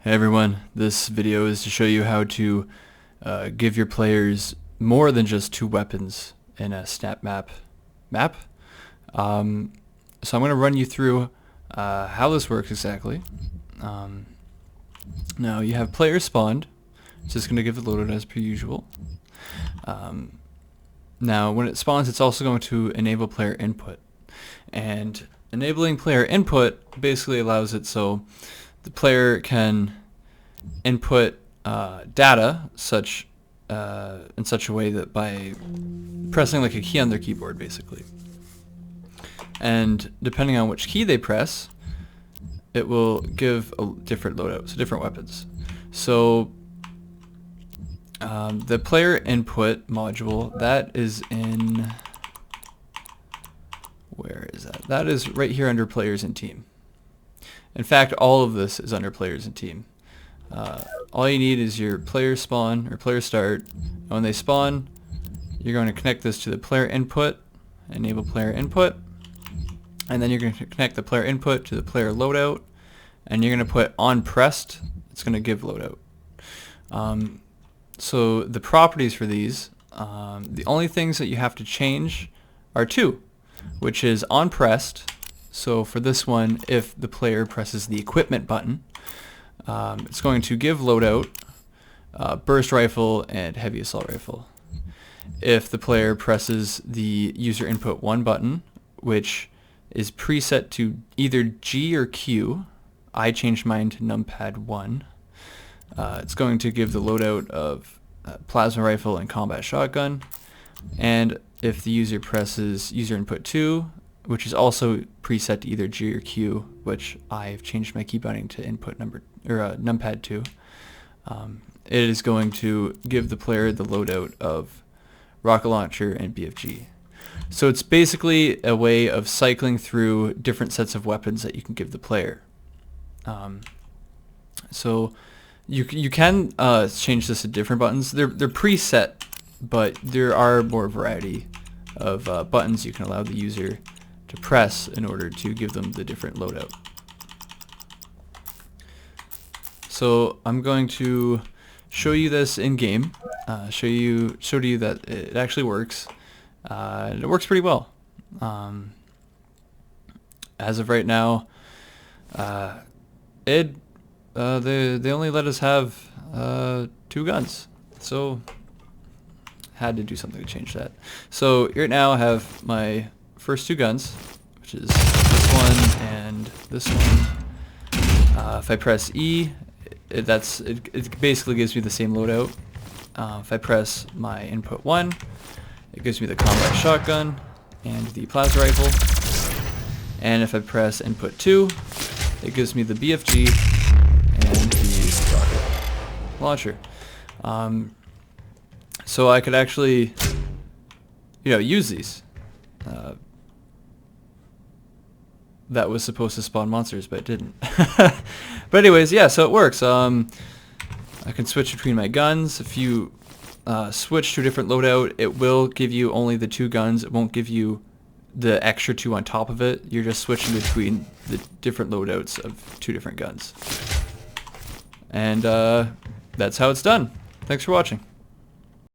Hey everyone, this video is to show you how to give your players more than just two weapons in a SnapMap map. So I'm going to run you through how this works exactly. Now you have players spawned. It's just going to give the loadout as per usual. Now when it spawns, it's also going to enable player input. And enabling player input basically allows it so the player can input data in such a way that by pressing like a key on their keyboard basically. And depending on which key they press, it will give a different loadout, so different weapons. So the player input module, that is in, where is that? That is right here under players and team. In fact, all of this is under players and team. All you need is your player spawn or player start. And when they spawn, you're going to connect this to the player input, enable player input, and then you're going to connect the player input to the player loadout, and you're going to put on pressed. It's going to give loadout. So the properties for these, the only things that you have to change are two, which is on pressed. So for this one, if the player presses the equipment button, it's going to give loadout, burst rifle, and heavy assault rifle. If the player presses the user input 1 button, which is preset to either G or Q, I changed mine to numpad 1, it's going to give the loadout of plasma rifle and combat shotgun. And if the user presses user input 2, which is also preset to either G or Q, which I've changed my key binding to input number or numpad 2. It is going to give the player the loadout of rocket launcher and BFG. So it's basically a way of cycling through different sets of weapons that you can give the player. So you can change this to different buttons. They're preset, but there are more variety of buttons you can allow the user to press in order to give them the different loadout. So I'm going to show you this in game, show you that it actually works. It works pretty well. As of right now, they only let us have 2 guns, so had to do something to change that. So right now I have my first 2 guns, which is this one and this one. If I press E, it basically gives me the same loadout. If I press my input 1, it gives me the combat shotgun and the plasma rifle. And if I press input 2, it gives me the BFG and the rocket launcher. So I could actually, use these. That was supposed to spawn monsters, but it didn't. But anyways, yeah, so it works. I can switch between my guns. If you switch to a different loadout, it will give you only the 2 guns. It won't give you the extra 2 on top of it. You're just switching between the different loadouts of 2 different guns. And that's how it's done. Thanks for watching.